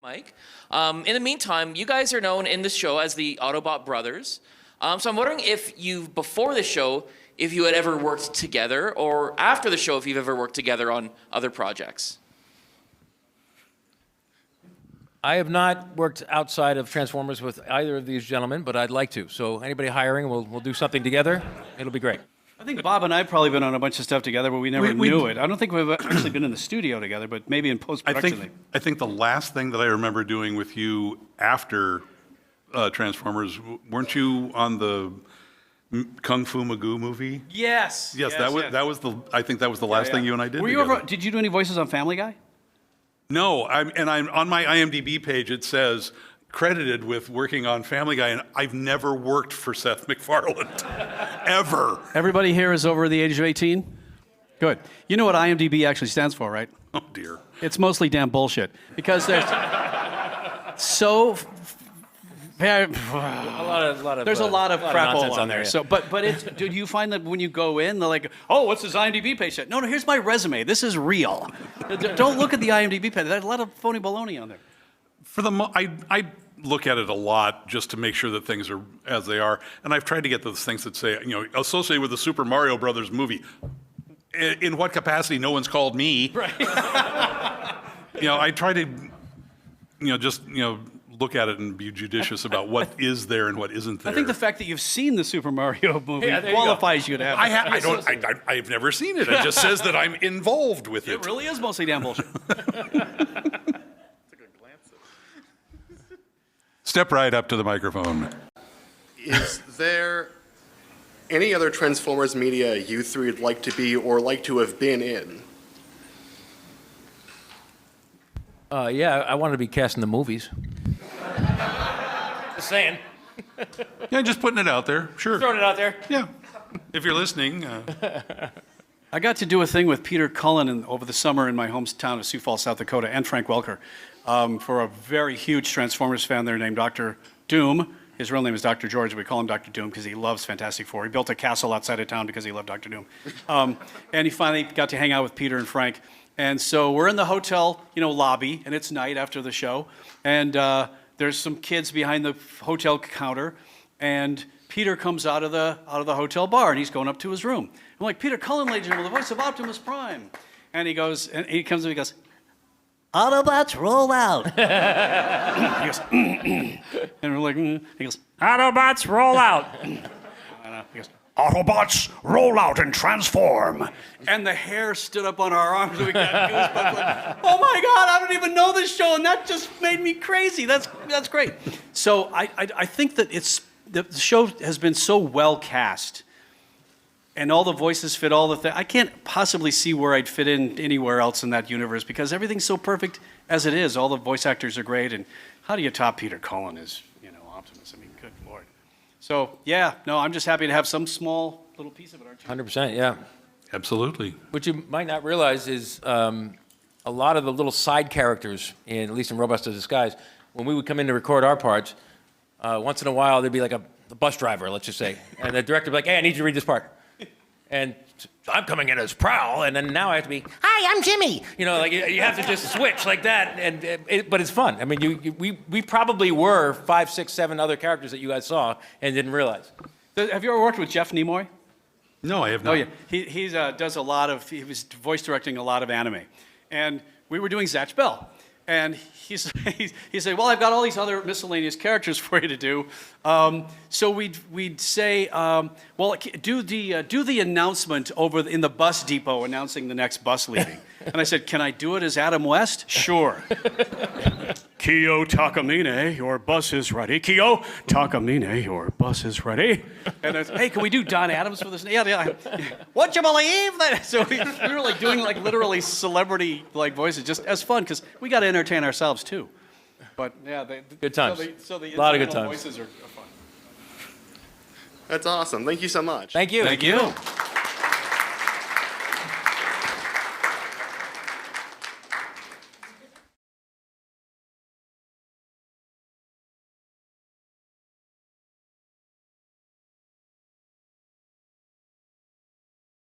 Mike. In the meantime, you guys are known in the show as the Autobot Brothers. So I'm wondering if before the show, if you had ever worked together, or after the show, if you've ever worked together on other projects. I have not worked outside of Transformers with either of these gentlemen, but I'd like to. So anybody hiring, we'll do something together. It'll be great. I think Bob and I have probably been on a bunch of stuff together, but we never knew it. I don't think we've actually been in the studio together, but maybe in post-production. I think the last thing that I remember doing with you after Transformers, weren't you on the Kung Fu Magoo movie? Yes. Yes, that was the. I think that was the last thing you and I did. Were you ever? Did you do any voices on Family Guy? No, I'm on my IMDb page. It says credited with working on Family Guy, and I've never worked for Seth MacFarlane, ever. Everybody here is over the age of 18? Good. You know what IMDb actually stands for, right? Oh, dear. It's mostly damn bullshit. Because there's so... There's a lot of crap on there. So, but it's, do you find that when you go in, they're like, oh, what's this IMDb page? No, here's my resume. This is real. Don't look at the IMDb page. There's a lot of phony baloney on there. I look at it a lot just to make sure that things are as they are, and I've tried to get those things that say, associated with the Super Mario Brothers movie. In what capacity? No one's called me. Right. I try to, just look at it and be judicious about what is there and what isn't there. I think the fact that you've seen the Super Mario movie qualifies you to have. I've never seen it. It just says that I'm involved with it. It really is mostly damn bullshit. Step right up to the microphone. Is there any other Transformers media you three would like to be or like to have been in? Yeah, I wanted to be cast in the movies. Just saying. Yeah, just putting it out there. Sure. Throwing it out there. Yeah. If you're listening. I got to do a thing with Peter Cullen over the summer in my hometown of Sioux Falls, South Dakota, and Frank Welker, for a very huge Transformers fan there named Dr. Doom. His real name is Dr. George. We call him Dr. Doom because he loves Fantastic Four. He built a castle outside of town because he loved Dr. Doom. And he finally got to hang out with Peter and Frank. And so we're in the hotel, lobby, and it's night after the show. And there's some kids behind the hotel counter, and Peter comes out of the hotel bar, and he's going up to his room. I'm like, Peter Cullen, ladies and gentlemen, the voice of Optimus Prime. And he comes to me, he goes, Autobots, roll out. He goes, and we're like, he goes, Autobots, roll out. He goes, Autobots, roll out and transform. And the hair stood up on our arms, and we got goosebumps. Like, oh my God, I don't even know this show, and that just made me crazy. That's great. So I think that the show has been so well cast, and all the voices fit all the things. I can't possibly see where I'd fit in anywhere else in that universe because everything's so perfect as it is. All the voice actors are great, and how do you top Peter Cullen as Optimus? I mean, good Lord. So yeah, no, I'm just happy to have some small little piece of it, aren't you? 100%, yeah. Absolutely. What you might not realize is a lot of the little side characters, at least in Robots to Disguise, when we would come in to record our parts, once in a while there'd be like a bus driver, let's just say, and the director would be like, hey, I need you to read this part. And I'm coming in as Prowl, and then now I have to be, hi, I'm Jimmy. You have to just switch like that, but it's fun. I mean, we probably were 5, 6, 7 other characters that you guys saw and didn't realize. Have you ever worked with Jeff Nimoy? No, I have not. Oh yeah, he does a lot of. He was voice directing a lot of anime, and we were doing Zatch Bell, and he said, "Well, I've got all these other miscellaneous characters for you to do." So we'd say, "Well, do the announcement in the bus depot announcing the next bus leaving." And I said, "Can I do it as Adam West?" Sure. Kyo Takamine, your bus is ready. Kyo Takamine, your bus is ready. And I said, hey, can we do Don Adams for this? Yeah. Would you believe that? So we were doing literally celebrity voices just as fun because we got to entertain ourselves too. But yeah, good times. So the a lot of good times. Voices are fun. That's awesome. Thank you so much. Thank you. Thank you.